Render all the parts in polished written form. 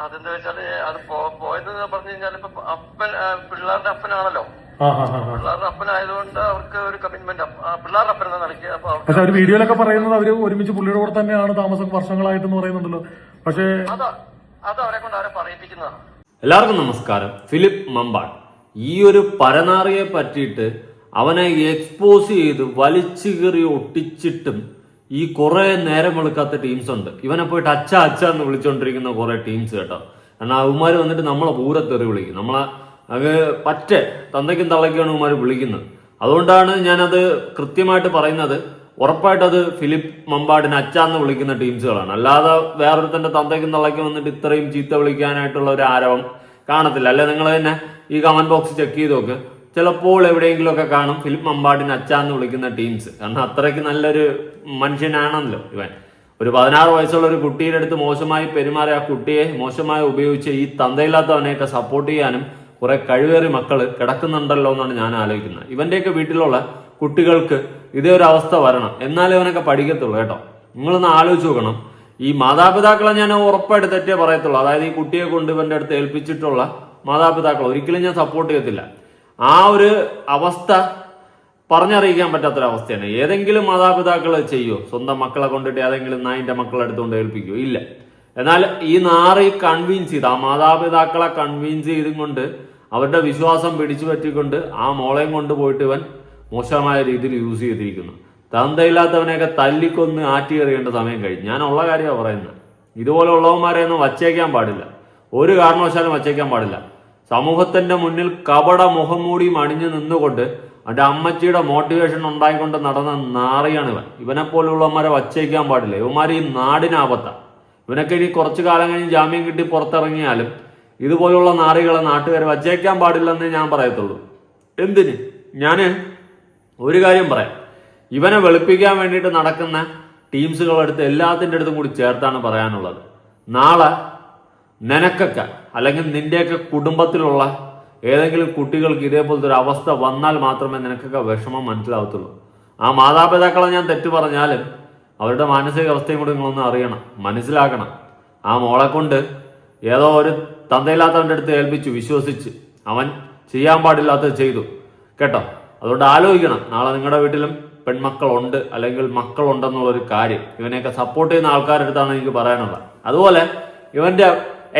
അതെന്താ വെച്ചാല് അത് പോയത് പറഞ്ഞു കഴിഞ്ഞാൽ ഇപ്പൊ അപ്പൻ പിള്ളേരുടെ അപ്പനാണല്ലോ. പിള്ളേരുടെ അപ്പനായതുകൊണ്ട് അവർക്ക് ഒരു കമ്മിറ്റ്മെന്റ്, പിള്ളേരുടെ അപ്പൻ എന്ന നിലയ്ക്ക്. പക്ഷെ ഒരു വീഡിയോയിലൊക്കെ പറയുന്നത് അവര് ഒരുമിച്ച് പുള്ളിയുടെ കൂടെ തന്നെയാണ് താമസം വർഷങ്ങളായിട്ടെന്ന് പറയുന്നുണ്ടല്ലോ. പക്ഷേ അത് അവരെ കൊണ്ട് അവരെ പറയിപ്പിക്കുന്നതാണ്. എല്ലാവർക്കും നമസ്കാരം. ഫിലിപ്പ് മമ്പാട് ഈ ഒരു പരനാറിയെ പറ്റിയിട്ട് അവനെ എക്സ്പോസ് ചെയ്ത് വലിച്ചു കീറി ഒട്ടിച്ചിട്ടും ഈ കുറെ നേരം വെളുക്കാത്ത ടീംസ് ഉണ്ട്. ഇവനെ പോയിട്ട് അച്ഛ അച്ഛ എന്ന് വിളിച്ചോണ്ടിരിക്കുന്ന കുറെ ടീംസ് കേട്ടോ. കാരണം അവന്മാര് വന്നിട്ട് നമ്മളെ പൂരത്തെറി വിളിക്കും. നമ്മളെ അത് പറ്റേ തന്തയ്ക്കും തള്ളയ്ക്കാണ് അവന്മാർ വിളിക്കുന്നത്. അതുകൊണ്ടാണ് ഞാനത് കൃത്യമായിട്ട് പറയുന്നത്. ഉറപ്പായിട്ടത് ഫിലിപ്പ് മമ്പാടിനെ അച്ഛാന്ന് വിളിക്കുന്ന ടീംസുകളാണ്. അല്ലാതെ വേറൊരുത്തന്റെ തന്തയ്ക്കും തള്ളയ്ക്കും വന്നിട്ട് ഇത്രയും ചീത്ത വിളിക്കാനായിട്ടുള്ള ഒരു ആരവം കാണത്തില്ല. അല്ലെ നിങ്ങൾ തന്നെ ഈ കമന്റ് ബോക്സ് ചെക്ക് ചെയ്ത് നോക്ക്. ചിലപ്പോൾ എവിടെയെങ്കിലും ഒക്കെ കാണും ഫിലിപ്പ് മമ്പാടിനെ അച്ഛാന്ന് വിളിക്കുന്ന ടീംസ്. കാരണം അത്രയ്ക്ക് നല്ലൊരു മനുഷ്യനാണല്ലോ ഇവൻ. ഒരു 16 വയസ്സുള്ള ഒരു കുട്ടിയുടെ അടുത്ത് മോശമായി പെരുമാറി ആ കുട്ടിയെ മോശമായി ഉപയോഗിച്ച് ഈ തന്തയില്ലാത്തവനെയൊക്കെ സപ്പോർട്ട് ചെയ്യാനും കുറെ കഴിവേറി മക്കള് കിടക്കുന്നുണ്ടല്ലോ എന്നാണ് ഞാൻ ആലോചിക്കുന്നത്. ഇവന്റെയൊക്കെ വീട്ടിലുള്ള കുട്ടികൾക്ക് ഇതേ ഒരു അവസ്ഥ വരണം, എന്നാലേ ഇവനൊക്കെ പഠിക്കത്തുള്ളൂ കേട്ടോ. നിങ്ങളൊന്ന് ആലോചിച്ച് നോക്കണം. ഈ മാതാപിതാക്കളെ ഞാൻ ഉറപ്പായിട്ട് തെറ്റേ പറയത്തുള്ളൂ. അതായത് ഈ കുട്ടിയെ കൊണ്ട് ഇവന്റെ അടുത്ത് ഏൽപ്പിച്ചിട്ടുള്ള മാതാപിതാക്കൾ ഒരിക്കലും ഞാൻ സപ്പോർട്ട് ചെയ്യത്തില്ല. ആ ഒരു അവസ്ഥ പറഞ്ഞറിയിക്കാൻ പറ്റാത്തൊരവസ്ഥയാണ്. ഏതെങ്കിലും മാതാപിതാക്കൾ ചെയ്യോ സ്വന്തം മക്കളെ കൊണ്ടിട്ട് ഏതെങ്കിലും നായിന്റെ മക്കളെ എടുത്തുകൊണ്ട് ഏൽപ്പിക്കുമോ? ഇല്ല. എന്നാൽ ഈ നാറി കൺവിൻസ് ചെയ്ത് ആ മാതാപിതാക്കളെ കൺവിൻസ് ചെയ്തും കൊണ്ട് അവരുടെ വിശ്വാസം പിടിച്ചു പറ്റിക്കൊണ്ട് ആ മോളെയും കൊണ്ട് പോയിട്ട് ഇവൻ മോശമായ രീതിയിൽ യൂസ് ചെയ്തിരിക്കുന്നു. തന്തയില്ലാത്തവനെയൊക്കെ തല്ലിക്കൊന്ന് ആറ്റിയെറിയേണ്ട സമയം കഴിഞ്ഞു. ഞാനുള്ള കാര്യമാണ് പറയുന്നത്. ഇതുപോലെ ഉള്ളവന്മാരെ ഒന്നും വച്ചേക്കാൻ പാടില്ല, ഒരു കാരണവശാലും വച്ചേക്കാൻ പാടില്ല. സമൂഹത്തിന്റെ മുന്നിൽ കപട മുഖംമൂടിയും അണിഞ്ഞു നിന്നുകൊണ്ട് അവന്റെ അമ്മച്ചിയുടെ മോട്ടിവേഷൻ ഉണ്ടായിക്കൊണ്ട് നടന്ന നാറിയാണ് ഇവൻ. ഇവനെ പോലുള്ളവന്മാരെ വച്ചേക്കാൻ പാടില്ല. ഇവന്മാർ ഈ നാടിനാപത്താണ്. ഇവനൊക്കെ ഇനി കുറച്ചു കാലം കഴിഞ്ഞ് ജാമ്യം കിട്ടി പുറത്തിറങ്ങിയാലും ഇതുപോലുള്ള നാറികളെ നാട്ടുകാരെ വച്ചേക്കാൻ പാടില്ലെന്നേ ഞാൻ പറയത്തുള്ളൂ. എന്തിന്? ഞാന് ഒരു കാര്യം പറയാം. ഇവനെ വെളുപ്പിക്കാൻ വേണ്ടിയിട്ട് നടക്കുന്ന ടീംസുകളെടുത്ത് എല്ലാത്തിൻ്റെ അടുത്തും കൂടി ചേർത്താണ് പറയാനുള്ളത്. നാളെ നിനക്കൊക്കെ അല്ലെങ്കിൽ നിന്റെയൊക്കെ കുടുംബത്തിലുള്ള ഏതെങ്കിലും കുട്ടികൾക്ക് ഇതേപോലത്തെ ഒരു അവസ്ഥ വന്നാൽ മാത്രമേ നിനക്കൊക്കെ വിഷമം മനസ്സിലാവത്തുള്ളൂ. ആ മാതാപിതാക്കളെ ഞാൻ തെറ്റു പറഞ്ഞാലും അവരുടെ മാനസികാവസ്ഥയും കൂടി നിങ്ങളൊന്ന് അറിയണം, മനസ്സിലാക്കണം. ആ മോളെ കൊണ്ട് ഏതോ ഒരു തന്തയില്ലാത്തവൻ്റെ അടുത്ത് ഏൽപ്പിച്ചു, വിശ്വസിച്ച് അവൻ ചെയ്യാൻ പാടില്ലാത്തത് ചെയ്തു കേട്ടോ. അതുകൊണ്ട് ആലോചിക്കണം. നാളെ നിങ്ങളുടെ വീട്ടിലും പെൺമക്കളുണ്ട് അല്ലെങ്കിൽ മക്കളുണ്ടെന്നുള്ളൊരു കാര്യം ഇവനെയൊക്കെ സപ്പോർട്ട് ചെയ്യുന്ന ആൾക്കാരുടെ അടുത്താണ് എനിക്ക് പറയാനുള്ളത്. അതുപോലെ ഇവന്റെ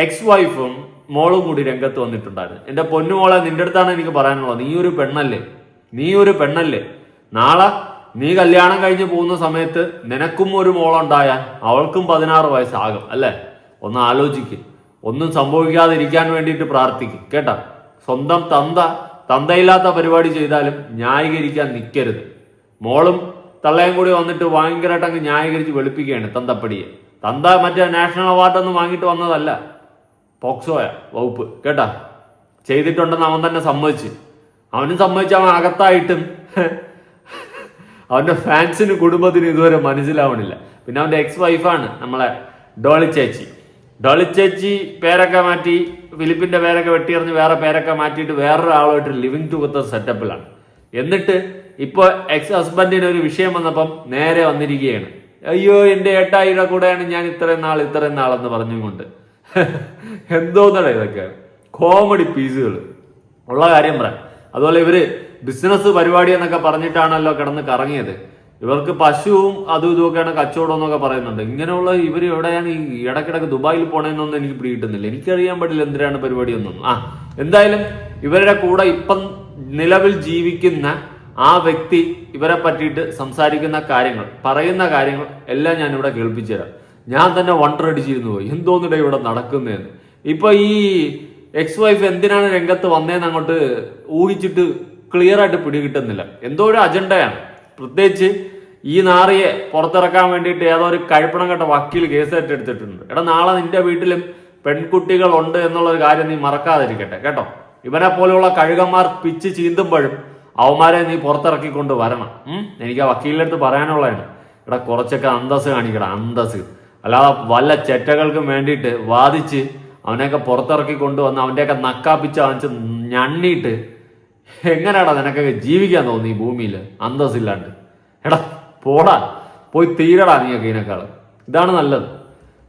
എക്സ് വൈഫും മോളും കൂടി രംഗത്ത് വന്നിട്ടുണ്ടായിരുന്നു. എന്റെ പൊന്നുമോളെ, നിന്റെ അടുത്താണ് എനിക്ക് പറയാനുള്ളത്. നീ ഒരു പെണ്ണല്ലേ. നാളെ നീ കല്യാണം കഴിഞ്ഞ് പോകുന്ന സമയത്ത് നിനക്കും ഒരു മോളുണ്ടായാൽ അവൾക്കും 16 വയസ്സാകും അല്ലേ? ഒന്ന് ആലോചിക്കും. ഒന്നും സംഭവിക്കാതിരിക്കാൻ വേണ്ടിയിട്ട് പ്രാർത്ഥിക്കും കേട്ടാ. സ്വന്തം തന്തയില്ലാത്ത പരിപാടി ചെയ്താലും ന്യായീകരിക്കാൻ നിൽക്കരുത്. മോളും തള്ളയും കൂടി വന്നിട്ട് ഭയങ്കരമായിട്ട് അങ്ങ് ന്യായീകരിച്ച് വെളുപ്പിക്കുകയാണ് തന്തപ്പടിയെ. തന്ത മറ്റേ നാഷണൽ അവാർഡൊന്നും വാങ്ങിയിട്ട് വന്നതല്ല, പോക്സോയ വകുപ്പ് കേട്ടാ. ചെയ്തിട്ടുണ്ടെന്ന് അവൻ തന്നെ സമ്മതിച്ച്. അവനും സമ്മതിച്ച് അവൻ അകത്തായിട്ടും അവന്റെ ഫാൻസിന് കുടുംബത്തിന് ഇതുവരെ മനസ്സിലാവണില്ല. പിന്നെ അവന്റെ എക്സ് വൈഫാണ് നമ്മളെ ഡോളി ചേച്ചി പേരൊക്കെ മാറ്റി, ഫിലിപ്പിന്റെ പേരൊക്കെ വെട്ടിയെറിഞ്ഞ് വേറെ പേരൊക്കെ മാറ്റിയിട്ട് വേറൊരാളുമായിട്ട് ലിവിങ് ടുഗദർ സെറ്റപ്പിലാണ്. എന്നിട്ട് ഇപ്പൊ എക്സ് ഹസ്ബൻഡിന് ഒരു വിഷയം വന്നപ്പം നേരെ വന്നിരിക്കുകയാണ്. അയ്യോ എന്റെ ഏട്ടായിയുടെ കൂടെയാണ് ഞാൻ ഇത്രയും നാളെന്ന് പറഞ്ഞുകൊണ്ട്. എന്തോന്നടേ ഇതൊക്കെ കോമഡി പീസുകൾ ഉള്ള കാര്യം പറയാം. അതുപോലെ ഇവര് ബിസിനസ് പരിപാടി എന്നൊക്കെ പറഞ്ഞിട്ടാണല്ലോ കിടന്ന് കറങ്ങിയത്. ഇവർക്ക് പശുവും അതും ഇതുമൊക്കെയാണ് കച്ചവടം എന്നൊക്കെ പറയുന്നുണ്ട്. ഇങ്ങനെയുള്ള ഇവർ എവിടെയാണ് ഈ ഇടക്കിടക്ക് ദുബായിൽ പോണേന്നൊന്നും എനിക്ക് പിടികിട്ടുന്നില്ല. എനിക്കറിയാൻ പാടില്ല എന്തിനാണ് പരിപാടി ഒന്നും. എന്തായാലും ഇവരുടെ കൂടെ ഇപ്പം നിലവിൽ ജീവിക്കുന്ന ആ വ്യക്തി ഇവരെ പറ്റിയിട്ട് സംസാരിക്കുന്ന കാര്യങ്ങൾ, പറയുന്ന കാര്യങ്ങൾ എല്ലാം ഞാൻ ഇവിടെ കേൾപ്പിച്ചു തരാം. ഞാൻ തന്നെ വണ്ടറടിച്ചിരുന്നു പോയി എന്തോന്നിടെ ഇവിടെ നടക്കുന്നതെന്ന്. ഇപ്പൊ ഈ എക്സ് വൈഫ് എന്തിനാണ് രംഗത്ത് വന്നതെന്ന് അങ്ങോട്ട് ഊഹിച്ചിട്ട് ക്ലിയർ ആയിട്ട് പിടികിട്ടുന്നില്ല. എന്തോ ഒരു അജണ്ടയാണ്. പ്രത്യേകിച്ച് ഈ നാറിയെ പുറത്തിറക്കാൻ വേണ്ടിയിട്ട് ഏതോ ഒരു കഴിപ്പണം കെട്ട വക്കീൽ കേസ് ഏറ്റെടുത്തിട്ടുണ്ട്. എടാ, നാളെ നിന്റെ വീട്ടിലും പെൺകുട്ടികൾ ഉണ്ട് എന്നുള്ള ഒരു കാര്യം നീ മറക്കാതിരിക്കട്ടെ കേട്ടോ. ഇവനെ പോലെയുള്ള കഴുകന്മാർ പിച്ച് ചീന്തുമ്പോഴും അവന്മാരെ നീ പുറത്തിറക്കിക്കൊണ്ട് വരണം. എനിക്ക് ആ വക്കീലിന്റെ അടുത്ത് പറയാനുള്ളതാണ്. എടാ, കുറച്ചൊക്കെ അന്തസ് കാണിക്കടാ, അന്തസ്. അല്ലാതെ വല്ല ചെറ്റകൾക്കും വേണ്ടിയിട്ട് വാദിച്ച് അവനെയൊക്കെ പുറത്തിറക്കി കൊണ്ടുവന്ന് അവന്റെയൊക്കെ നക്കാപ്പിച്ച് വാങ്ങിച്ച് ഞണ്ണിയിട്ട് എങ്ങനെയാടാ നിനക്കൊക്കെ ജീവിക്കാൻ തോന്നി ഈ ഭൂമിയിൽ അന്തസ്സില്ലാണ്ട്? എടാ പോടാ, പോയി തീരടാ നീയൊക്കെ ഇതിനേക്കാൾ. ഇതാണ് നല്ലത്.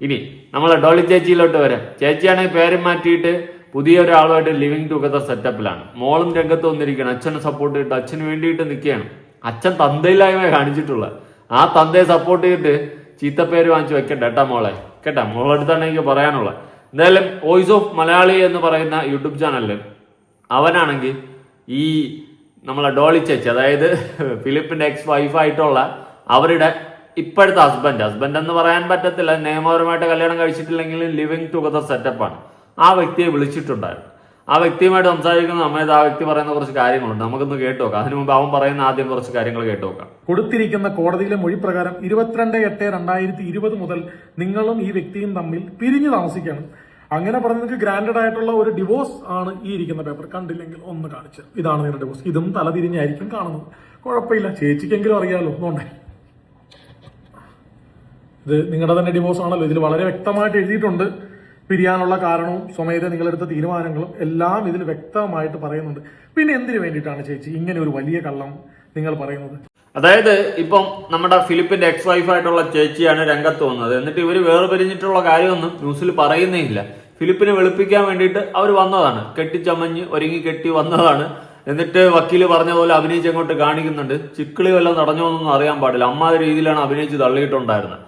ഇനി നമ്മളെ ഡോളി ചേച്ചിയിലോട്ട് വരാം. ചേച്ചിയാണെങ്കിൽ പേരും മാറ്റിയിട്ട് പുതിയ ഒരാളുമായിട്ട് ലിവിങ് ടുഗദർ സെറ്റപ്പിലാണ്. മോളും രംഗത്ത് വന്നിരിക്കുകയാണ്. അച്ഛനെ സപ്പോർട്ട് ചെയ്തിട്ട് അച്ഛന് വേണ്ടിയിട്ട് നിൽക്കുകയാണ്. അച്ഛൻ തന്തയില്ലായ്മ കാണിച്ചിട്ടുള്ള ആ തന്തയെ സപ്പോർട്ട് ചെയ്തിട്ട് ചീത്തപ്പേര് വാങ്ങിച്ചു വെക്കട്ടെ കേട്ടാ മോളെ, കേട്ടാ മോളെടുത്താണ് എനിക്ക് പറയാനുള്ളത്. എന്തായാലും വോയിസ് ഓഫ് മലയാളി എന്ന് പറയുന്ന യൂട്യൂബ് ചാനലിൽ അവനാണെങ്കിൽ ഈ നമ്മളെ ഡോളി ചേച്ചി, അതായത് ഫിലിപ്പിന്റെ എക്സ് വൈഫായിട്ടുള്ള അവരുടെ ഇപ്പോഴത്തെ ഹസ്ബൻഡ് എന്ന് പറയാൻ പറ്റത്തില്ല, നിയമപരമായിട്ട് കല്യാണം കഴിച്ചിട്ടില്ലെങ്കിലും ലിവിങ് ടുഗദർ സെറ്റപ്പാണ്, ആ വ്യക്തിയെ വിളിച്ചിട്ടുണ്ടായിരുന്നു. ആ വ്യക്തിയുമായിട്ട് സംസാരിക്കുന്ന സമയത്ത് ആ വ്യക്തി പറയുന്ന കുറച്ച് കാര്യങ്ങളുണ്ട്, നമുക്കൊന്ന് കേട്ടു നോക്കാം. അതിനു മുമ്പ് അവൻ പറയുന്ന ആദ്യം കുറച്ച് കാര്യങ്ങൾ കേട്ടു നോക്കാം. കൊടുത്തിരിക്കുന്ന കോടതിയിലെ മൊഴി പ്രകാരം 22/8/2020 മുതൽ നിങ്ങളും ഈ വ്യക്തിയും തമ്മിൽ പിരിഞ്ഞു താമസിക്കണം. അങ്ങനെ പറഞ്ഞത് ഗ്രാൻഡഡ് ആയിട്ടുള്ള ഒരു ഡിവോഴ്സ് ആണ് ഈ ഇരിക്കുന്ന പേപ്പർ. കണ്ടില്ലെങ്കിൽ ഒന്ന് കാണിച്ച്, ഇതാണ് നിങ്ങളുടെ ഡിവോഴ്സ്. ഇതും തലതിരിഞ്ഞായിരിക്കും കാണുന്നത്. കുഴപ്പമില്ല, ചേച്ചിക്കെങ്കിലും അറിയാലോ. നോണ്ടേ, ഇത് നിങ്ങളുടെ തന്നെ ഡിവോഴ്സ് ആണല്ലോ. ഇതിൽ വളരെ വ്യക്തമായിട്ട് എഴുതിയിട്ടുണ്ട്. പിരിയാനുള്ള കാരണവും സ്വമേധ നിങ്ങളെടുത്ത തീരുമാനങ്ങളും എല്ലാം ഇതിൽ വ്യക്തമായിട്ട് പറയുന്നുണ്ട്. പിന്നെ എന്തിനു വേണ്ടിയിട്ടാണ് ചേച്ചി ഇങ്ങനെ ഒരു വലിയ കള്ളം നിങ്ങൾ പറയുന്നത്? അതായത് ഇപ്പം നമ്മുടെ ഫിലിപ്പിന്റെ എക്സ് വൈഫായിട്ടുള്ള ചേച്ചിയാണ് രംഗത്ത് വന്നത്. എന്നിട്ട് ഇവര് വേർപിരിഞ്ഞിട്ടുള്ള കാര്യമൊന്നും ന്യൂസിൽ പറയുന്നേ ഇല്ല. ഫിലിപ്പിനെ വെളുപ്പിക്കാൻ വേണ്ടിയിട്ട് അവർ വന്നതാണ്, കെട്ടിച്ചമഞ്ഞ് ഒരുങ്ങി കെട്ടി വന്നതാണ്. എന്നിട്ട് വക്കീല് പറഞ്ഞ പോലെ അഭിനയിച്ച് അങ്ങോട്ട് കാണിക്കുന്നുണ്ട്. ചിക്കിളി വല്ലതും നടഞ്ഞോന്നൊന്നും അറിയാൻ പാടില്ല, അമ്മാതിരി രീതിയിലാണ് അഭിനയിച്ച് തള്ളിയിട്ടുണ്ടായിരുന്നത്.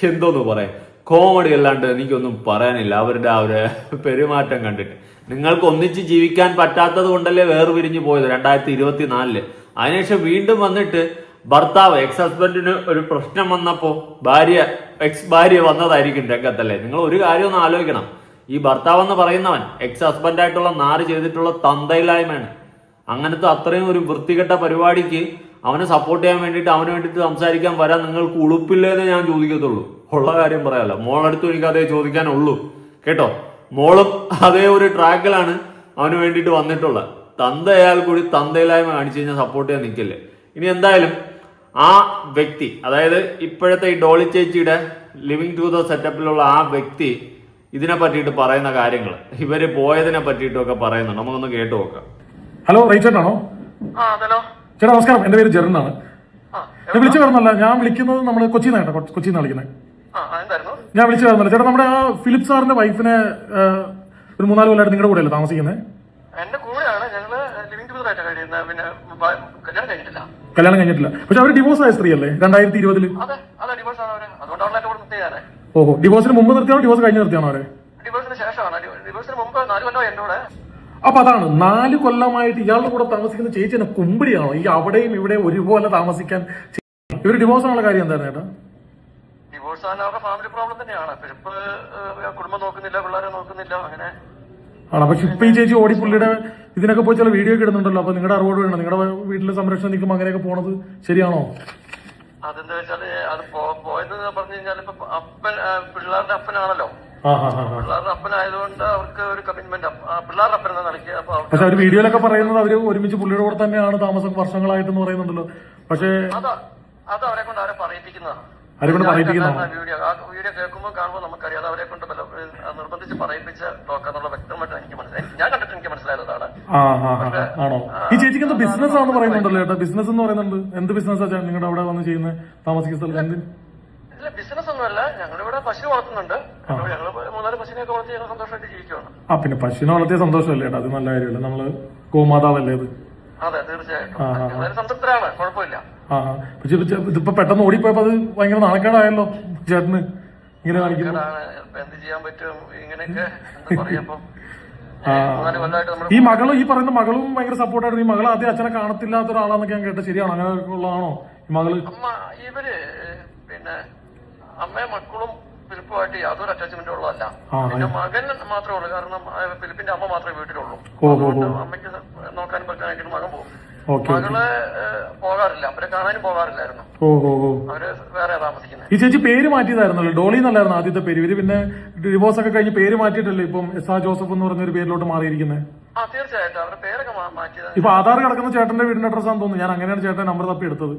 എന്തോന്ന് പറയാം, കോമഡി അല്ലാണ്ട് എനിക്കൊന്നും പറയാനില്ല അവരുടെ ആ ഒരു പെരുമാറ്റം കണ്ടിട്ട്. നിങ്ങൾക്ക് ഒന്നിച്ച് ജീവിക്കാൻ പറ്റാത്തത് കൊണ്ടല്ലേ വേർപിരിഞ്ഞു പോയത് 2024. അതിനുശേഷം വീണ്ടും വന്നിട്ട് ഭർത്താവ് എക്സ് ഹസ്ബൻഡിന് ഒരു പ്രശ്നം വന്നപ്പോ എക്സ് ഭാര്യ വന്നതായിരിക്കും രംഗത്തല്ലേ. നിങ്ങൾ ഒരു കാര്യം ഒന്ന് ആലോചിക്കണം, ഈ ഭർത്താവ് എന്ന് പറയുന്നവൻ എക്സ് ഹസ്ബൻഡായിട്ടുള്ള നാറ് ചെയ്തിട്ടുള്ള തന്തയില്ലായ്മയാണ്. അങ്ങനത്തെ അത്രയും ഒരു വൃത്തികെട്ട പരിപാടിക്ക് അവനെ സപ്പോർട്ട് ചെയ്യാൻ വേണ്ടിയിട്ട് അവന് വേണ്ടിയിട്ട് സംസാരിക്കാൻ വരാൻ നിങ്ങൾക്ക് ഉളുപ്പില്ലേന്ന് ഞാൻ ചോദിക്കത്തുള്ളൂ. ഉള്ള കാര്യം പറയാമല്ലോ, മോളടുത്തും എനിക്ക് അതേ ചോദിക്കാനുള്ളൂ കേട്ടോ. മോളും അതേ ഒരു ട്രാക്കിലാണ് അവന് വേണ്ടിയിട്ട് വന്നിട്ടുള്ളത്. തന്തയാൽ കൂടി തന്തയില്ലായ്മ കാണിച്ചു കഴിഞ്ഞാൽ സപ്പോർട്ട് ചെയ്യാൻ നിൽക്കില്ലേ. ഇനി എന്തായാലും ആ വ്യക്തി, അതായത് ഇപ്പോഴത്തെ ഈ ഡോളി ചേച്ചിയുടെ ലിവിങ് ടുഗദർ സെറ്റപ്പിലുള്ള ആ വ്യക്തി ഇതിനെ പറ്റിയിട്ട് പറയുന്ന കാര്യങ്ങൾ, ഇവര് പോയതിനെ പറ്റിയിട്ടൊക്കെ പറയുന്നുണ്ട്. നമുക്കൊന്ന് കേട്ടു നോക്കാം. ഹലോ, റൈച്ചേട്ടാണോ? ചേട്ടാ നമസ്കാരം, എന്റെ പേര് ജെറിനാണ്. ഞാൻ വിളിച്ചു വരുന്നല്ല, ഞാൻ വിളിക്കുന്നത് നമ്മള് കൊച്ചിയിൽ നിന്നാണ്. കൊച്ചിയിൽ നിന്നാണ് വിളിക്കുന്നത്. ഞാൻ വിളിച്ചു വരുന്നില്ല ചേട്ടാ. നമ്മുടെ ആ ഫിലിപ്പ് സാറിന്റെ വൈഫിനെ ഒരു 3-4 കൊല്ലമായിട്ട് നിങ്ങളുടെ കൂടെയല്ലേ താമസിക്കുന്നത്? എന്റെ കൂടെയാണ്, ഞങ്ങള് ലിവിംഗ് ടുഗദർ ആയിട്ട് കഴിയുന്നത്. പിന്നെ കല്യാണം കഴിഞ്ഞിട്ടില്ല. പക്ഷെ അവര് ഡിവോഴ്സ് ആയ സ്ത്രീ അല്ലേ 2020? അതെ, ഡിവോഴ്സ് ആണ് അവര്. അതുകൊണ്ടാണ് എന്റെ കൂടെ നിർത്തിയാണ്. ഓഹോ, ഡിവോഴ്സിന് മുമ്പ് നിർത്തിയാണോ ഡിവോഴ്സ് കഴിഞ്ഞ് നിർത്തിയാണോ അവരെ? ഡിവോഴ്സിന് ശേഷമാണ്. ഡിവോഴ്സിന് മുമ്പ് 4 കൊല്ലം എന്റെ കൂടെ. അപ്പൊ അതാണ് 4 കൊല്ലമായിട്ട് ഇയാളുടെ കൂടെ താമസിക്കുന്ന ചേച്ചി എന്നെ കുമ്പിടിയാണോ ഈ അവിടെയും ഇവിടെ ഒരുപോലെ താമസിക്കാൻ? ഇവര് ഡിവോഴ്സ് ആണുള്ള കാര്യം എന്തായിരുന്നു ചേട്ടാ? ഡിവോഴ്സ് ആണ് അവരുടെ ഫാമിലി പ്രോബ്ലം തന്നെയാണ്. ഇപ്പൊ കുടുംബം നോക്കുന്നില്ല, പിള്ളേരെ നോക്കുന്നില്ല, അങ്ങനെ ആണ്. പക്ഷെ ഇപ്പൊ ഈ ചേച്ചി ഓടി പുള്ളിയുടെ ഇതിനൊക്കെ പോയി ചില വീഡിയോ ഒക്കെ ഇടുന്നുണ്ടല്ലോ. അപ്പൊ നിങ്ങളുടെ അറിവോട് വേണം, നിങ്ങളുടെ വീട്ടിലെ സംരക്ഷണം നിൽക്കുമ്പോൾ അങ്ങനെയൊക്കെ പോണത് ശരിയാണോ? അതെന്താ വെച്ചാല് അത് പോയത് പറഞ്ഞു കഴിഞ്ഞാൽ ഇപ്പൊ പിള്ളേരുടെ അപ്പനാണല്ലോ. പിള്ളേരുടെ അപ്പനായതുകൊണ്ട് അവർക്ക് ഒരു കമ്മിറ്റ്മെന്റ്, പിള്ളേരുടെ അപ്പൻ എന്ന നിലയ്ക്ക്. പക്ഷെ അവര് വീഡിയോയിലൊക്കെ പറയുന്നത് അവര് ഒരുമിച്ച് പുള്ളിയുടെ കൂടെ തന്നെയാണ് താമസം വർഷങ്ങളായിട്ടെന്ന് പറയുന്നുണ്ടല്ലോ. പക്ഷേ അത് അവരെ കൊണ്ട് ആരെ പറയിപ്പിക്കുന്നതാണ്. വീഡിയോ കേൾക്കുമ്പോൾ കാണുമ്പോൾ നമുക്കറിയാം അത് അവരെ കൊണ്ട് നിർബന്ധിച്ച് പറയിപ്പിച്ച് നോക്കാന്നുള്ള വ്യക്തമായിട്ട് എനിക്ക് മനസ്സിലായി. ഞാൻ കണ്ടിട്ട് എനിക്ക് മനസ്സിലായതാണ്. ആണോ? ഈ ചേച്ചിക്ക് എന്താ ബിസിനസ് ആണെന്ന് പറയുന്നുണ്ടല്ലോ ചേട്ടാ? ബിസിനസ് എന്ന് പറയുന്നുണ്ട്. എന്ത് ബിസിനസ്സാ നിങ്ങളുടെ അവിടെ വന്ന് ചെയ്യുന്നത് താമസിക്കുന്ന സ്ഥലത്ത്? ഇല്ല, ബിസിനസ് ഒന്നുമല്ല. ഞങ്ങളിവിടെ പശു വളർത്തുന്നുണ്ട്. ഞങ്ങള് 3-4 പശുവിനെയൊക്കെ വളർത്തി ഞങ്ങൾ സന്തോഷമായിട്ട് ജീവിക്കുകയാണ്. പിന്നെ പശുവിനെ വളർത്തിയ സന്തോഷമല്ലേ ചേട്ടാ? അത് നല്ല കാര്യമല്ലേ, നമ്മള് ഗോമാതാവല്ലേ അത്? അതെ, തീർച്ചയായിട്ടും സംതൃപ്തരാണ്, കുഴപ്പമില്ല. പക്ഷെ ഇതിപ്പോ പെട്ടെന്ന് ഓടിപ്പോയപ്പോ അത് ഭയങ്കര നാണക്കേടായല്ലോ ചേട്ടന് ഇങ്ങനെ കാണിക്കുന്നത്. എന്ത് ചെയ്യാൻ പറ്റും, ഇങ്ങനെയൊക്കെ എന്താ പറയാ. ഈ മകളും ഈ പറയുന്ന മകളും ഭയങ്കര സപ്പോർട്ടായിട്ട്. ഈ മകൾ ആദ്യം അച്ഛനെ കാണത്തില്ലാത്ത ഒരാളാന്നൊക്കെ ഞാൻ കേട്ടത്, ശരിയാണോ? അങ്ങനെ ഉള്ളതാണോ ഈ മകള്? ഇവര് പിന്നെ അമ്മയും മക്കളും ഫിലിപ്പുമായിട്ട് യാതൊരു അറ്റാച്ച്മെന്റും ഉള്ളതല്ല. പിന്നെ മകൻ മാത്രമേ ഉള്ളൂ. കാരണം ഫിലിപ്പിന്റെ അമ്മ മാത്രമേ വീട്ടിലുള്ളൂ. അമ്മയ്ക്ക് നോക്കാനും വെക്കാനായിട്ട് മകൻ പോകും. മകള് പോകാറില്ല, അവരെ കാണാനും പോകാറില്ലായിരുന്നു. അവര് വേറെ താമസിക്കുന്നത്. ഈ ചേച്ചി പേര് മാറ്റിയതായിരുന്നല്ലോ, ഡോളി എന്നല്ലായിരുന്നു ആദ്യത്തെ പേര്. ഇവര് പിന്നെ ഡിവോഴ്സ് ഒക്കെ കഴിഞ്ഞ് പേര് മാറ്റിയിട്ടല്ലേ ഇപ്പം എസ് ജോസഫ് എന്ന് പറഞ്ഞൊരു പേരിലോട്ട് മാറിയിരിക്കുന്നത്? തീർച്ചയായിട്ടും അവരുടെ പേരൊക്കെ മാറ്റിയത്. ഇപ്പൊ ആധാർ കിടക്കുന്ന ചേട്ടന്റെ വീടിന്റെ അഡ്രസ്സാന്ന് തോന്നുന്നു. ഞാൻ അങ്ങനെയാണ് ചേട്ടൻ നമ്പർ തപ്പി എടുത്തത്.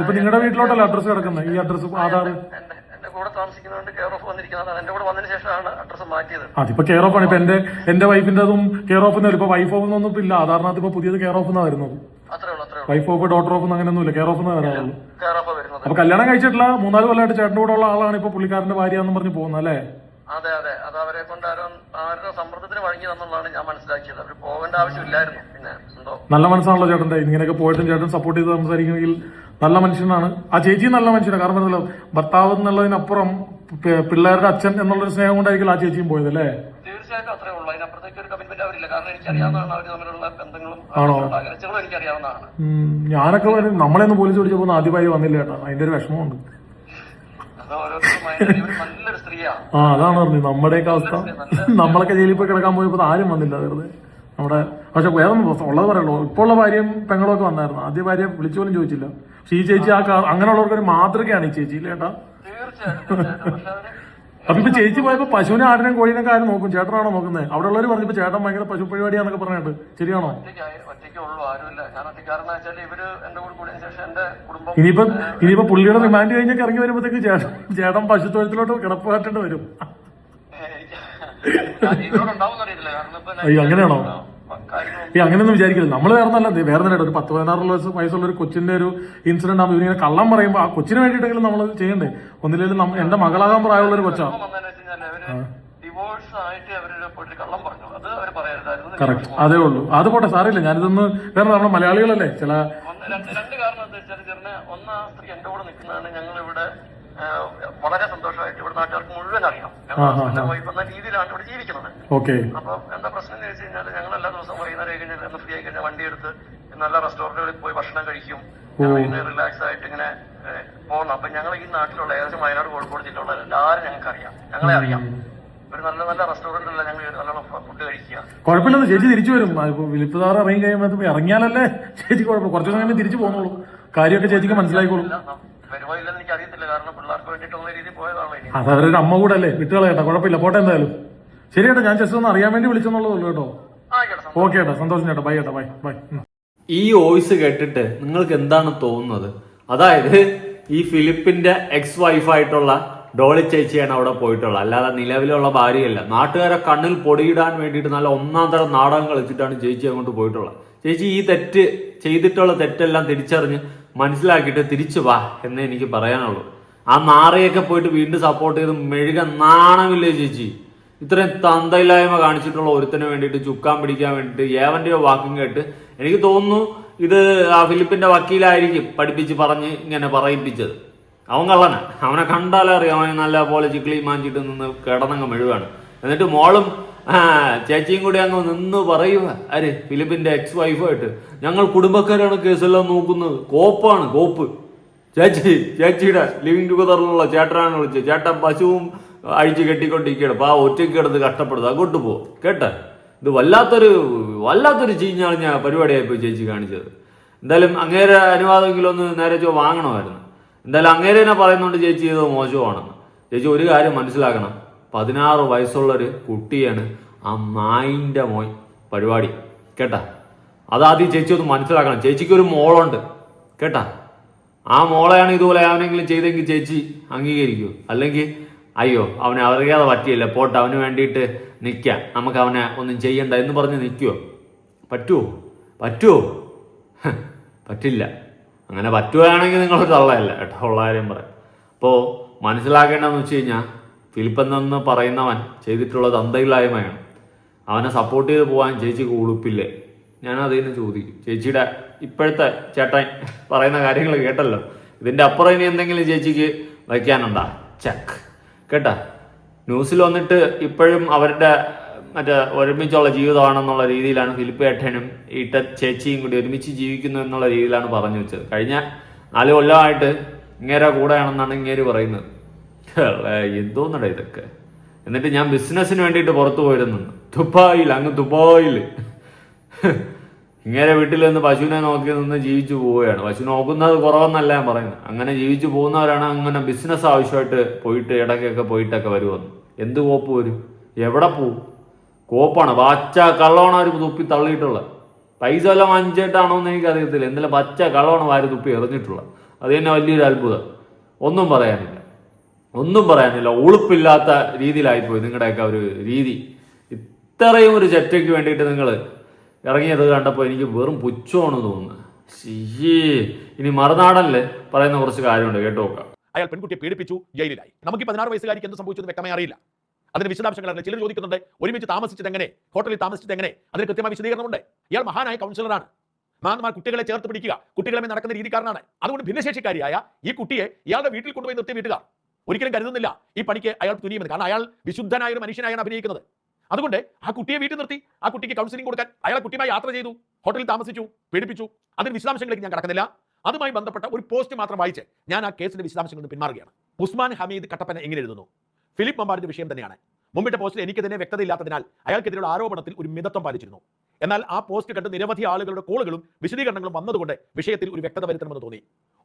ഇപ്പൊ നിങ്ങളുടെ വീട്ടിലോട്ടല്ല അഡ്രസ് കിടക്കുന്നത്, ഈ അഡ്രസ് ആധാർ കൂടെ താമസിക്കുന്നതുകൊണ്ട് കെയർ ഓഫ് വന്നിരിക്കുന്നതാണ്. എന്റെ കൂടെ വന്നതിന് ശേഷമാണ് അഡ്രസ് മാറ്റിയത്. അതിപ്പോ കെയർ ഓഫ് ആണ്. ഇപ്പൊ എന്റെ വൈഫിന്റെതും കെയർ ഓഫ് ഇപ്പൊ വൈഫ് ഓഫ് എന്നൊന്നും ഇല്ല ആധാറിനകത്ത്. ഇപ്പൊ പുതിയത് കെയർ ഓഫ് എന്നാ വരുന്നത്. വൈഫ് ഓഫ് ഡോട്ടർ ഓഫ് അങ്ങനെയൊന്നുമില്ല, കെയർ ഓഫ് എന്നാ വരുന്നത്. അപ്പൊ കല്യാണം കഴിച്ചിട്ടില്ല 3-4 കൊല്ലമായിട്ട് ചേട്ടൻ്റെ കൂടെ ഉള്ള ആളാണ് ഇപ്പൊ പുള്ളിക്കാരന്റെ ഭാര്യ എന്ന് പറഞ്ഞ് പോകുന്നത് അല്ലേ? അതെ അതെ, അത് അവരെ കൊണ്ട് ആരുടെ സമ്മർദ്ദത്തിന് വഴങ്ങി തന്നുള്ളതാണ് ഞാൻ മനസ്സിലാക്കിയത്. അവർ പോകേണ്ട ആവശ്യമില്ലായിരുന്നു. പിന്നെ എന്തോ നല്ല മനസ്സാണല്ലോ ചേട്ടൻ്റെ. ഇങ്ങനെയൊക്കെ പോയിട്ടും ചേട്ടൻ സപ്പോർട്ട് ചെയ്ത് സംസാരിക്കുമെങ്കിൽ നല്ല മനുഷ്യനാണ്. ആ ചേച്ചി നല്ല മനുഷ്യനാണ്. കാരണം എന്താ, ഭർത്താവ് എന്നുള്ളതിനപ്പുറം പിള്ളേരുടെ അച്ഛൻ എന്നുള്ളൊരു സ്നേഹം കൊണ്ടായിരിക്കും ആ ചേച്ചിയും പോയത് അല്ലേ? തീർച്ചയായിട്ടും അത്രേ ഉള്ളൂ. അതിനപ്പുറത്തേക്ക് ഒരു കമ്മിറ്റ്മെന്റ് അവരില്ല. കാരണം എനിക്കറിയാവുന്നതാണ് അവർ തമ്മിലുള്ള ബന്ധങ്ങളും അകലച്ചകളും എനിക്കറിയാവുന്നതാണ്. ഞാനൊക്കെ നമ്മളെയൊന്നും പോലീസ് പിടിച്ചപ്പോൾ ആദ്യമായി വന്നില്ല ചേട്ടാ, അതിന്റെ ഒരു വിഷമമുണ്ട്. അത് ഓരോരുത്തരും നല്ലൊരു സ്ത്രീയാണ്. അതാണ് പറഞ്ഞത് നമ്മുടെയൊക്കെ അവസ്ഥ. നമ്മളൊക്കെ ജയിലിൽ പോയി കിടക്കാൻ പോയപ്പോൾ ആരും വന്നില്ല വെറുതെ നമ്മുടെ. പക്ഷെ വേറെ ഉള്ളത് പറയുള്ളൂ, ഇപ്പോൾ ഉള്ള ഭാര്യയും പെങ്ങളും ഒക്കെ വന്നായിരുന്നു. ആദ്യ ഭാര്യ വിളിച്ചു പോലും ചോദിച്ചില്ല. പക്ഷെ ഈ ചേച്ചി അങ്ങനെയുള്ളവർക്കൊരു മാതൃകയാണ് ഈ ചേച്ചി ഇല്ലേ ചേട്ടാ? അപ്പൊ ഇപ്പൊ ചേച്ചി പോയപ്പോ പശുവിനെ ആടിനെയും കോഴിനെയൊക്കെ ആരും നോക്കും? ചേട്ടനാണോ നോക്കുന്നത്? അവിടെ ഉള്ളവർ പറഞ്ഞപ്പോ ചേട്ടൻ ഭയങ്കര പശു പരിപാടിയാന്നൊക്കെ പറഞ്ഞിട്ട് ശരിയാണോ? ഒറ്റയ്ക്കുള്ളൂ, ആരുമില്ല. ഞാൻ ഒറ്റയ്ക്കാരെന്ന് വെച്ചാൽ ഇവര് എന്റെ കൂടെ കൂടിയതിനു ശേഷം എന്റെ കുടുംബം ഇനിയിപ്പോ പുള്ളിയുടെ റിമാൻഡ് കഴിഞ്ഞൊക്കെ ഇറങ്ങി വരുമ്പോഴത്തേക്ക് ചേട്ടൻ പശു തൊഴുത്തിലോട്ട് കിടപ്പ് കാട്ടേണ്ടി വരും. അയ്യോ അങ്ങനെയാണോ? അങ്ങനെയൊന്നും വിചാരിക്കില്ല. നമ്മൾ വേറെ നല്ല ഒരു 10-16 വയസ്സുള്ള ഒരു കൊച്ചിന്റെ ഒരു ഇൻസിഡന്റ് ആകുമ്പോൾ ഇവരിങ്ങനെ കള്ളം പറയുമ്പോൾ ആ കൊച്ചിന് വേണ്ടിയിട്ടെങ്കിലും നമ്മൾ ചെയ്യണ്ടേ? ഒന്നില്ലെങ്കിലും എന്റെ മകളാകാൻ പ്രായമുള്ള ഒരു കൊച്ചാണ്. കറക്റ്റ്, അതേ ഉള്ളൂ. അത് പോട്ടെ, സാറില്ല. ഞാനിതൊന്ന് വേറെ നമ്മുടെ മലയാളികളല്ലേ ചില രണ്ട് കാരണം എന്താ വെച്ചാൽ ചെറിയ ഒന്ന് ആ സ്ത്രീ എന്റെ കൂടെ നിൽക്കുന്നതാണ്. ഞങ്ങൾ ഇവിടെ വളരെ സന്തോഷമായിട്ട് ഇവിടെ നാട്ടുകാർക്ക് മുഴുവൻ അറിയാം. വൈഫ് എന്ന രീതിയിലാണ് ഇവിടെ ജീവിക്കുന്നത്. അപ്പൊ എന്താ പ്രശ്നം എന്ന് വെച്ച് കഴിഞ്ഞാൽ ഞങ്ങൾ എല്ലാ ദിവസവും വൈകുന്നേരം കഴിഞ്ഞാൽ ഫ്രീ ആയി കഴിഞ്ഞാൽ വണ്ടി എടുത്ത് നല്ല റെസ്റ്റോറന്റുകളിൽ പോയി ഭക്ഷണം കഴിക്കും. ഇങ്ങനെ റിലാക്സ് ആയിട്ട് ഇങ്ങനെ പോകുന്നു. അപ്പൊ ഞങ്ങൾ ഈ നാട്ടിലുള്ള ഏകദേശം വയനാട് കോഴിക്കോട് ജില്ലയുള്ള എല്ലാവരും ഞങ്ങൾക്ക് അറിയാം, ഞങ്ങളെ അറിയാം. ഒരു നല്ല നല്ല റെസ്റ്റോറന്റിലുള്ള ഞങ്ങൾ നല്ലോണം ഫുഡ് കഴിക്കുക. കുഴപ്പമില്ലെന്ന് ചേച്ചി തിരിച്ചു വരും. വിളിപ്പ് സാറ് ഇറങ്ങി കഴിയുമ്പോൾ ഇറങ്ങിയാലല്ലേ ചേച്ചി കുഴപ്പം. കുറച്ചു സമയം തിരിച്ചു പോകുന്നുള്ളൂ. കാര്യമൊക്കെ ചേച്ചിക്ക് മനസ്സിലായിക്കോളൂ. വരുമോ ഇല്ലെന്ന് എനിക്ക് അറിയത്തില്ല. കാരണം പിള്ളേർക്ക് വേണ്ടിയിട്ടുള്ള രീതിയിൽ പോയതാണ്. അത് അവരൊരു അമ്മ കൂടെ അല്ലേ, വിട്ടുകളയട്ടെ, കുഴപ്പമില്ല, പോട്ടെ എന്തായാലും. ശരി ചേട്ടാ, ഞാൻ ജസ്റ്റ് ഒന്ന് അറിയാൻ വേണ്ടി വിളിച്ചെന്നുള്ളൂ കേട്ടോ. ഓക്കെ ചേട്ടാ, സന്തോഷം ചേട്ടാ. ബൈ ചേട്ടാ, ബൈ ബൈ. ഈ വോയിസ് കേട്ടിട്ട് നിങ്ങൾക്ക് എന്താണ് തോന്നുന്നത്? അതായത് ഈ ഫിലിപ്പിന്റെ എക്സ് വൈഫായിട്ടുള്ള ഡോളി ചേച്ചിയാണ് അവിടെ പോയിട്ടുള്ളത്, അല്ലാതെ നിലവിലുള്ള ഭാര്യയല്ല. നാട്ടുകാരെ കണ്ണിൽ പൊടിയിടാൻ വേണ്ടിയിട്ട് നല്ല ഒന്നാം തരം നാടകം കളിച്ചിട്ടാണ് ചേച്ചി അങ്ങോട്ട് പോയിട്ടുള്ളത്. ചേച്ചി ഈ തെറ്റ് ചെയ്തിട്ടുള്ള തെറ്റെല്ലാം തിരിച്ചറിഞ്ഞ് മനസ്സിലാക്കിയിട്ട് തിരിച്ചു വാ എന്നേ എനിക്ക് പറയാനുള്ളൂ. ആ നാറയൊക്കെ പോയിട്ട് വീണ്ടും സപ്പോർട്ട് ചെയ്ത് മെഴുക നാണമില്ലേ ചേച്ചി? ഇത്രയും തന്തയില്ലായ്മ കാണിച്ചിട്ടുള്ള ഒരുത്തിന് വേണ്ടിയിട്ട് ചുക്കാൻ പിടിക്കാൻ വേണ്ടിയിട്ട് ഏവന്റെയോ വാക്കും കേട്ട് എനിക്ക് തോന്നുന്നു ഇത് ആ ഫിലിപ്പിന്റെ വക്കീലായിരിക്കും പഠിപ്പിച്ച് പറഞ്ഞ് ഇങ്ങനെ പറയിപ്പിച്ചത്. അവൻ കള്ളന, അവനെ കണ്ടാലേ അറിയാം അവൻ നല്ല പോലെ ചിക്കിളി മാഞ്ചിട്ട് നിന്ന് കിടന്നങ്ങ് മെഴുകാണ്. എന്നിട്ട് മോളും ചേച്ചിയും കൂടി അങ്ങ് നിന്ന് പറയുക, ആര് ഫിലിപ്പിന്റെ എക്സ് വൈഫായിട്ട്, ഞങ്ങൾ കുടുംബക്കാരാണ് കേസെല്ലാം നോക്കുന്നത്, കോപ്പാണ് കോപ്പ്. ചേച്ചിയുടെ ലിവിങ് ടുഗദറിലുള്ള ചേട്ടനാണ് വിളിച്ചത്. ചേട്ടൻ പശുവും അഴിച്ച് കെട്ടിക്കൊണ്ടിരിക്കുകയാണ്. അപ്പൊ ആ ഒറ്റയ്ക്ക് കിടന്ന് കഷ്ടപ്പെടുന്നത് അങ്ങോട്ട് പോകും കേട്ടെ. ഇത് വല്ലാത്തൊരു ചീഞ്ഞാളിഞ്ഞ പരിപാടിയായിപ്പോയി ചേച്ചി കാണിച്ചത്. എന്തായാലും അങ്ങേരെ അനുവാദമെങ്കിലും ഒന്ന് നേരെ വാങ്ങണമായിരുന്നു. എന്തായാലും അങ്ങേരെ തന്നെ പറയുന്നുണ്ട് ചേച്ചി ചെയ്തത് മോശമാണെന്ന്. ചേച്ചി ഒരു കാര്യം മനസ്സിലാക്കണം, 16 വയസ്സുള്ളൊരു കുട്ടിയാണ് ആ നായിന്റെ മോയ് പരിപാടി കേട്ടാ. അതാദ്യം ചേച്ചി ഒന്ന് മനസ്സിലാക്കണം. ചേച്ചിക്ക് ഒരു മോളുണ്ട് കേട്ടാ. ആ മോളെയാണ് ഇതുപോലെ അവനെങ്കിലും ചെയ്തെങ്കിൽ ചേച്ചി അംഗീകരിക്കൂ. അല്ലെങ്കിൽ അയ്യോ അവനെ അറിയാതെ പറ്റിയില്ല, പോട്ടെ, അവന് വേണ്ടിയിട്ട് നിൽക്കാം, നമുക്ക് അവനെ ഒന്നും ചെയ്യണ്ട എന്ന് പറഞ്ഞ് നിൽക്കുമോ? പറ്റുമോ? പറ്റില്ല. അങ്ങനെ പറ്റുകയാണെങ്കിൽ നിങ്ങളൊരു തള്ളയല്ല കേട്ടോ, ഉള്ള കാര്യം പറയാം. അപ്പോൾ മനസ്സിലാക്കേണ്ടതെന്ന് വെച്ച് കഴിഞ്ഞാൽ ഫിലിപ്പ് എന്നെന്ന് പറയുന്നവൻ ചെയ്തിട്ടുള്ളത് അന്തയില്ലായ്മയാണ്. അവനെ സപ്പോർട്ട് ചെയ്ത് പോകാൻ ചേച്ചിക്ക് ഉളുപ്പില്ലേ? ഞാൻ അതിന് ചോദിക്കും. ചേച്ചിയുടെ ഇപ്പോഴത്തെ ചേട്ടൻ പറയുന്ന കാര്യങ്ങൾ കേട്ടല്ലോ, ഇതിൻ്റെ അപ്പുറം ഇനി എന്തെങ്കിലും ചേച്ചിക്ക് വയ്ക്കാനുണ്ടാ? ചക്ക് കേട്ടാ. ന്യൂസിൽ വന്നിട്ട് ഇപ്പോഴും അവരുടെ മറ്റേ ഒരുമിച്ചുള്ള ജീവിതമാണെന്നുള്ള രീതിയിലാണ് ഫിലിപ്പ് ഏട്ടനും ഈട്ട ചേച്ചിയും കൂടി ഒരുമിച്ച് ജീവിക്കുന്നു എന്നുള്ള രീതിയിലാണ് പറഞ്ഞു വെച്ചത്. കഴിഞ്ഞ 4 കൊല്ലമായിട്ട് ഇങ്ങേരെ കൂടെയാണെന്നാണ് ഇങ്ങേര് പറയുന്നത്. എന്തോന്നടാ ഇതൊക്കെ. എന്നിട്ട് ഞാൻ ബിസിനസ്സിന് വേണ്ടിയിട്ട് പുറത്തു പോയിരുന്നു ദുബായിൽ. ഇങ്ങനെ വീട്ടിൽ നിന്ന് പശുവിനെ നോക്കി നിന്ന് ജീവിച്ചു പോവുകയാണ്. പശു നോക്കുന്നത് കുറവെന്നല്ല ഞാൻ പറയുന്നത്. അങ്ങനെ ജീവിച്ചു പോകുന്നവരാണ് അങ്ങനെ ബിസിനസ് ആവശ്യമായിട്ട് പോയിട്ട് ഇടയ്ക്കൊക്കെ പോയിട്ടൊക്കെ വരുമെന്ന്. എന്ത് കോപ്പ് വരും? എവിടെ പോവും? കോപ്പാണ്, പച്ച കള്ളമാണ് അവർ തുപ്പി തള്ളിയിട്ടുള്ളത്. പൈസ എല്ലാം വാങ്ങിച്ചിട്ടാണോ എന്ന് എനിക്കറിയത്തില്ല. എന്തെങ്കിലും പച്ച കള്ളമാണ് വാരി തുപ്പി എറിഞ്ഞിട്ടുള്ളത്. അത് തന്നെ വലിയൊരു അത്ഭുതം. ഒന്നും പറയാനില്ല. ഉളുപ്പില്ലാത്ത രീതിയിലായിപ്പോയി നിങ്ങളുടെയൊക്കെ ഒരു രീതി. ഇത്രയും ഒരു ചെറ്റയ്ക്ക് വേണ്ടിയിട്ട് നിങ്ങൾ ഇറങ്ങിയത് കണ്ടപ്പോൾ എനിക്ക് വെറും പുച്ഛമാണ് തോന്നുന്നത്. ഇനി മറുനാടനില് പറയുന്ന കുറച്ച് കാര്യമുണ്ട്, കേട്ടു നോക്കാം. അയാൾ പെൺകുട്ടിയെ പീഡിപ്പിച്ചു, ജയിലിലായി. നമുക്ക് 16 വയസ്സുകാരിക്ക് എന്ത് സംഭവിച്ചെന്ന് വ്യക്തമായി അറിയില്ല. അതിന് വിശദാംശങ്ങൾ ചിലർ ചോദിക്കുന്നുണ്ട്, ഒരുമിച്ച് താമസിച്ചത് എങ്ങനെ, ഹോട്ടലിൽ താമസിച്ചത് എങ്ങനെ, അതിന് കൃത്യമായ വിശദീകരണമുണ്ട്. ഇയാൾ മഹാനായ കൗൺസിലറാണ്. മാന്മാർ കുട്ടികളെ ചേർത്ത് പിടിക്കുക, കുട്ടികളെ നടക്കുന്ന രീതിക്കാരനാണ്. അതുകൊണ്ട് ഭിന്നശേഷിക്കാരിയായ ഈ കുട്ടിയെ ഇയാളുടെ വീട്ടിൽ കൊണ്ടുപോയി നിർത്തി വീട്ടുകാർ ഒരിക്കലും കരുതുന്നില്ല ഈ പണിക്ക് അയാൾ തുനിയുമെന്ന്. കാരണം അയാൾ വിശുദ്ധനായ ഒരു മനുഷ്യനായാണ് അഭിനയിക്കുന്നത്. അതുകൊണ്ട് ആ കുട്ടിയെ വീട്ടിൽ നിർത്തി ആ കുട്ടിക്ക് കൗൺസിലിംഗ് കൊടുക്കാൻ അയാൾ കുട്ടിയുമായി യാത്ര ചെയ്തു, ഹോട്ടലിൽ താമസിച്ചു, പീഡിപ്പിച്ചു. അതിന് വിശദാംശങ്ങളിലേക്ക് ഞാൻ കടക്കുന്നില്ല. അതുമായി ബന്ധപ്പെട്ട ഒരു പോസ്റ്റ് മാത്രം വായിച്ച് ഞാൻ ആ കേസിന്റെ വിശദാംശങ്ങളിൽ നിന്ന് പിന്മാറുകയാണ്. ഉസ്മാൻ ഹമീദ് കട്ടപ്പന എങ്ങനെ എഴുതുന്നു? ഫിലിപ്പ് മമ്പാടിന്റെ വിഷയം തന്നെയാണ്. മുമ്പിട്ട പോസ്റ്റിൽ എനിക്ക് തന്നെ വ്യക്തതയില്ലാത്തതിനാൽ അയാൾക്കെതിരെയുള്ള ആരോപണത്തിൽ ഒരു മിതത്വം പാലിച്ചിരുന്നു. എന്നാൽ ആ പോസ്റ്റ് കണ്ട് നിരവധി ആളുകളുടെ കോളുകളും വിശദീകരണങ്ങളും വന്നതുകൊണ്ട് വിഷയത്തിൽ ഒരു വ്യക്തത വരുത്തണമെന്ന് തോന്നി.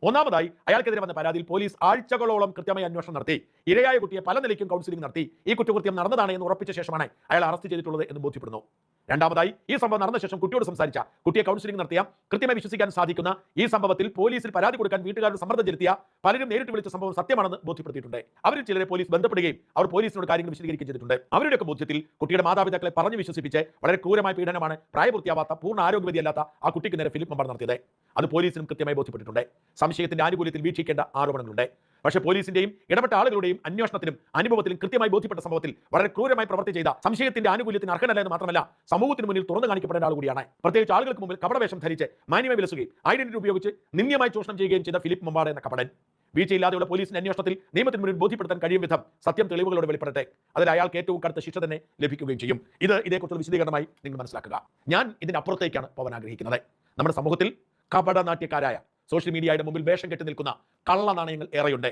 ഒന്നാമതായി, അയാൾക്കെതിരെ വന്ന പരാതിയിൽ പോലീസ് ആഴ്ചകളോളം കൃത്യമായി അന്വേഷണം നടത്തി ഇരയായ കുട്ടിയെ പല നിലയ്ക്കും കൗൺസിലിംഗ് നടത്തി ഈ കുറ്റകൃത്യം നടന്നതാണ് എന്ന് ഉറപ്പിച്ച ശേഷമാണ് അയാൾ അറസ്റ്റ് ചെയ്തിട്ടുള്ളത് എന്ന് ബോധ്യപ്പെടുന്നു. രണ്ടാമതായി, ഈ സംഭവം നടന്ന ശേഷം കുട്ടിയോട് സംസാരിച്ച, കുട്ടിയെ കൗൺസിലിംഗ് നടത്തിയ, കൃത്യമായി വിശ്വസിക്കാൻ സാധിക്കുന്ന ഈ സംഭവത്തിൽ പോലീസിൽ പരാതി കൊടുക്കാൻ വീട്ടുകാരുടെ സമ്മർദ്ദം ചെലുത്തിയ പലരും നേരിട്ട് വിളിച്ച സംഭവം സത്യമാണെന്ന് ബോധ്യപ്പെടുത്തിയിട്ടുണ്ട്. അവരിൽ ചിലരെ പോലീസ് ബന്ധപ്പെടുകയും അവർ പോലീസിനോട് കാര്യങ്ങൾ വിശദീകരിക്കുകയും ചെയ്തിട്ടുണ്ട്. അവരുടെയൊക്കെ ബോധ്യത്തിൽ കുട്ടിയുടെ മാതാപിതാക്കളെ പറഞ്ഞു വിശ്വസിപ്പിച്ച് വളരെ ക്രൂരമായ പീഡനമാണ് പ്രായപൂർത്തിയാവാത്ത, പൂർണ്ണ ആരോഗ്യവതിയല്ലാത്ത ആ കുട്ടിക്ക് നേരെ ഫിലിപ്പ് മമ്പാട് നടത്തിയത്. അത് പോലീസിനും കൃത്യമായി ബോധ്യപ്പെട്ടിട്ടുണ്ട്. സംശയത്തിന്റെ ആനുകൂല്യത്തിൽ വീക്ഷിക്കേണ്ട ആരോപണങ്ങളുണ്ട്. പക്ഷേ പോലീസിന്റെയും ഇടപെട്ട ആളുകളുടെയും അന്വേഷണത്തിനും അനുഭവത്തിലും കൃത്യമായി ബോധ്യപ്പെട്ട സംഭവത്തിൽ വളരെ ക്രൂരമായി പ്രവർത്തി ചെയ്ത, സംശയത്തിന്റെ ആനുകൂല്യത്തിന് അർഹനല്ല എന്ന് മാത്രമല്ല സമൂഹത്തിന് മുന്നിൽ തുറന്നു കാണിക്കപ്പെടേണ്ട ആൾ കൂടിയാണ്. പ്രത്യേകിച്ച് ആളുകൾക്ക് മുമ്പിൽ കപടവേഷം ധരിച്ച് മാന്യമായി വിലസുകയും ഐഡന്റിറ്റി ഉപയോഗിച്ച് നിന്ദ്യമായി ചൂഷണം ചെയ്യുകയും ചെയ്ത ഫിലിപ്പ് മമ്പാട് എന്ന കപടൻ വീഴ്ചയില്ലാതെയുള്ള പോലീസിന്റെ അന്വേഷണത്തിൽ നിയമത്തിന് മുന്നിൽ ബോധ്യപ്പെടുത്താൻ കഴിയും വിധം സത്യം തെളിവുകളോട് വെളിപ്പെടട്ടെ. അതിൽ അയാൾക്ക് ഏറ്റവും കടുത്ത ശിക്ഷ തന്നെ ലഭിക്കുകയും ചെയ്യും. ഇതേക്കുറിച്ചുള്ള വിശദീകരണമായി നിങ്ങൾ മനസ്സിലാക്കുക. ഞാൻ ഇതിനപ്പുറത്തേക്കാണ് പോകാൻ ആഗ്രഹിക്കുന്നത്. നമ്മുടെ സമൂഹത്തിൽ കപടനാട്യക്കാരായ, സോഷ്യൽ മീഡിയയുടെ മുമ്പിൽ വേഷം കെട്ടി നിൽക്കുന്ന കള്ള നാണയങ്ങൾ ഏറെയുണ്ട്.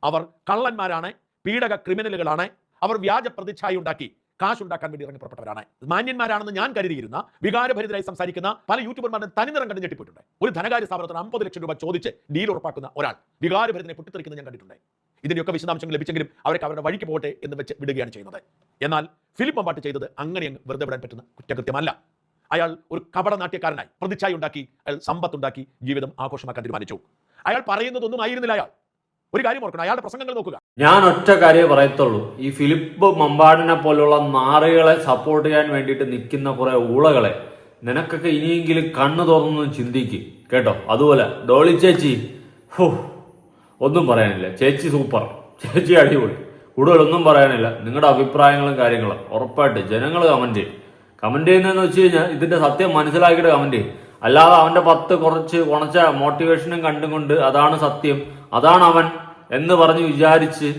അവർ കള്ളന്മാരാണ്, പീഡക ക്രിമിനലുകളാണ്. അവർ വ്യാജ പ്രതിച്ഛായ ഉണ്ടാക്കി കാശുണ്ടാക്കാൻ വേണ്ടി ഇറങ്ങി പുറപ്പെട്ടവരാണ്. മാന്യന്മാരാണെന്ന് ഞാൻ കരുതിയിരുന്ന, വികാരഭരിതരായി സംസാരിക്കുന്ന പല യൂട്യൂബർമാരുടെ തനിനിറം കണ്ട് ഞെട്ടിപ്പോയിട്ടുണ്ട്. ഒരു ധനകാര്യ സ്ഥാപനത്തിന് 50 ലക്ഷം രൂപ ചോദിച്ച് ഡീൽ ഉറപ്പാക്കുന്ന ഒരാൾ വികാരഭരിതനെ പൊട്ടിത്തെറിക്കുന്നത് ഞാൻ കണ്ടിട്ടുണ്ട്. ഇതിന്റെയൊക്കെ വിശദാംശങ്ങൾ ലഭിച്ചെങ്കിലും അവർക്ക് അവരുടെ വഴിക്ക് പോകട്ടെ എന്ന് വെച്ച് വിടുകയാണ് ചെയ്യുന്നത്. എന്നാൽ ഫിലിപ്പ് മമ്പാട്ട് ചെയ്തത് അങ്ങനെ വെറുതെ വിടാൻ പറ്റുന്ന കുറ്റകൃത്യമല്ല. അയാൾ ഒരു കപടനാട്യക്കാരനായി പ്രതിച്ഛായ ഉണ്ടാക്കി, അയാൾ സമ്പത്തുണ്ടാക്കി ജീവിതം ആഘോഷമാക്കാൻ തീരുമാനിച്ചു. അയാൾ പറയുന്നതൊന്നും ആയിരുന്നില്ല. അയാൾ ഒരു കാര്യം ഓർക്കണം, അയാളുടെ പ്രസംഗങ്ങൾ നോക്കുക. ഞാൻ ഒറ്റ കാര്യമേ പറയത്തുള്ളൂ. ഈ ഫിലിപ്പ് മമ്പാടിനെ പോലുള്ള നാറികളെ സപ്പോർട്ട് ചെയ്യാൻ വേണ്ടിയിട്ട് നിൽക്കുന്ന കുറെ ഊളകളെ നിനക്കൊക്കെ ഇനിയെങ്കിലും കണ്ണു തുറന്നു ചിന്തിക്കും കേട്ടോ. അതുപോലെ ഡോളി ചേച്ചി, ഒന്നും പറയാനില്ല. ചേച്ചി സൂപ്പർ, ചേച്ചി അടിപൊളി, കൂടുതലൊന്നും പറയാനില്ല. നിങ്ങളുടെ അഭിപ്രായങ്ങളും കാര്യങ്ങളും ഉറപ്പായിട്ട് ജനങ്ങൾ കമന്റ് ചെയ്യും. കമന്റ് ചെയ്യുന്നതെന്ന് വെച്ച് കഴിഞ്ഞാൽ ഇതിന്റെ സത്യം മനസ്സിലാക്കിയിട്ട് കമന്റ് ചെയ്യും. അല്ലാതെ അവന്റെ 10 കുറച്ച് ഉണച്ച മോട്ടിവേഷനും കണ്ടുകൊണ്ട് അതാണ് സത്യം, അതാണ് അവൻ എന്ന് പറഞ്ഞ് വിചാരിച്ച്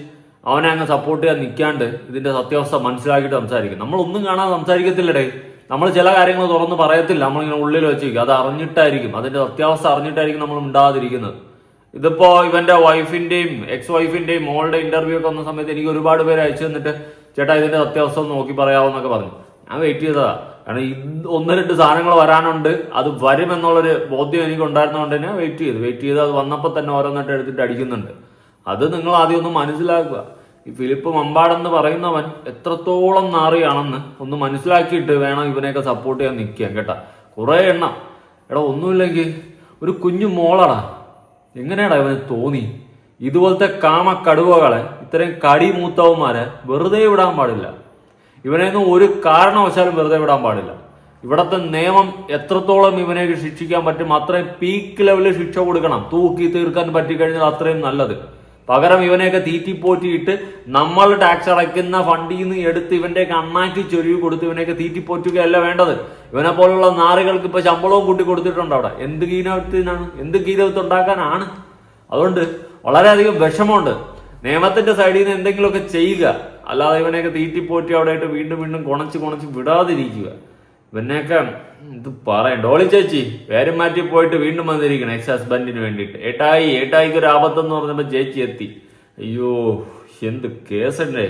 അവനെ അങ്ങ് സപ്പോർട്ട് ചെയ്യാൻ നിൽക്കാണ്ട് ഇതിന്റെ സത്യാവസ്ഥ മനസ്സിലാക്കിയിട്ട് സംസാരിക്കും. നമ്മളൊന്നും കാണാതെ സംസാരിക്കത്തില്ലടേ. നമ്മൾ ചില കാര്യങ്ങൾ തുറന്ന് പറയത്തില്ല, നമ്മളിങ്ങനെ ഉള്ളിൽ വെച്ചിരിക്കും. അത് അറിഞ്ഞിട്ടായിരിക്കും, അതിന്റെ സത്യാവസ്ഥ അറിഞ്ഞിട്ടായിരിക്കും നമ്മൾ ഉണ്ടാകാതിരിക്കുന്നത്. ഇതിപ്പോ ഇവന്റെ വൈഫിന്റെയും എക്സ് വൈഫിന്റെയും മോളുടെ ഇന്റർവ്യൂ ഒക്കെ വന്ന സമയത്ത് എനിക്ക് ഒരുപാട് പേര് അയച്ചു തന്നിട്ട് ചേട്ടാ ഇതിന്റെ സത്യാവസ്ഥ ഒന്ന് നോക്കി പറയാമെന്നൊക്കെ പറഞ്ഞു. ഞാൻ വെയിറ്റ് ചെയ്തതാ. കാരണം 1-2 സാധനങ്ങൾ വരാനുണ്ട്, അത് വരുമെന്നുള്ളൊരു ബോധ്യം എനിക്ക് ഉണ്ടായിരുന്നതുകൊണ്ട് തന്നെ വെയിറ്റ് ചെയ്ത് അത് വന്നപ്പോൾ തന്നെ ഓരോന്നിട്ട് എടുത്തിട്ട് അടിക്കുന്നുണ്ട്. അത് നിങ്ങൾ ആദ്യം ഒന്ന് മനസ്സിലാക്കുക. ഈ ഫിലിപ്പ് മമ്പാടെന്ന് പറയുന്നവൻ എത്രത്തോളം നാറിയാണെന്ന് ഒന്ന് മനസ്സിലാക്കിയിട്ട് വേണം ഇവനെയൊക്കെ സപ്പോർട്ട് ചെയ്യാൻ നിൽക്കാൻ കേട്ടാ. കുറെ എണ്ണം എടാ ഒന്നുമില്ലെങ്കിൽ ഒരു കുഞ്ഞു മോളടാ, എങ്ങനെയാടാ ഇവന് തോന്നി? ഇതുപോലത്തെ കാമക്കടുവകളെ, ഇത്രയും കടി മൂത്തവന്മാരെ വെറുതെ വിടാൻ പാടില്ല. ഇവനെയൊന്നും ഒരു കാരണവശാലും വെറുതെ വിടാൻ പാടില്ല. ഇവിടത്തെ നിയമം എത്രത്തോളം ഇവനെ ശിക്ഷിക്കാൻ പറ്റും അത്രയും പീക്ക് ലെവലിൽ ശിക്ഷ കൊടുക്കണം. തൂക്കി തീർക്കാൻ പറ്റിക്കഴിഞ്ഞാൽ അത്രയും നല്ലത്. പകരം ഇവനെയൊക്കെ തീറ്റിപ്പോറ്റിയിട്ട് നമ്മൾ ടാക്സ് അടയ്ക്കുന്ന ഫണ്ടിൽ നിന്ന് എടുത്ത് ഇവന്റെ അണ്ണാക്കി ചൊരുവി കൊടുത്ത് ഇവനെയൊക്കെ തീറ്റിപ്പോറ്റുകയല്ല വേണ്ടത്. ഇവനെ പോലുള്ള നാറികൾക്ക് ഇപ്പൊ ശമ്പളവും കൂട്ടി കൊടുത്തിട്ടുണ്ട്. അവിടെ എന്ത് കീനത്തിനാണ്, എന്ത് കീനത്ത് ഉണ്ടാക്കാനാണ്? അതുകൊണ്ട് വളരെയധികം വിഷമമുണ്ട്. നിയമത്തിന്റെ സൈഡിൽ നിന്ന് എന്തെങ്കിലുമൊക്കെ ചെയ്യുക, അല്ലാതെ ഇവനെയൊക്കെ തീറ്റിപ്പോറ്റി അവിടെ ആയിട്ട് വീണ്ടും കുണച്ച് വിടാതിരിക്കുക. ഇവനെയൊക്കെ ഇത് പറയാം. ഡോളി ചേച്ചി പേരും മാറ്റി പോയിട്ട് വീണ്ടും വന്നിരിക്കണം എക്സ് ഹസ്ബൻഡിന് വേണ്ടിയിട്ട്. ഏട്ടായിക്ക് ഒരു ആപത്തെന്ന് പറഞ്ഞപ്പോൾ ചേച്ചി എത്തി. അയ്യോ എന്ത് കേസല്ലേ,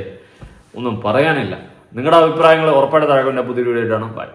ഒന്നും പറയാനില്ല. നിങ്ങളുടെ അഭിപ്രായങ്ങൾ ഉറപ്പായിട്ട് താഴെ പുതിയ വീഡിയോ ആയിട്ടാണ്. ബൈ.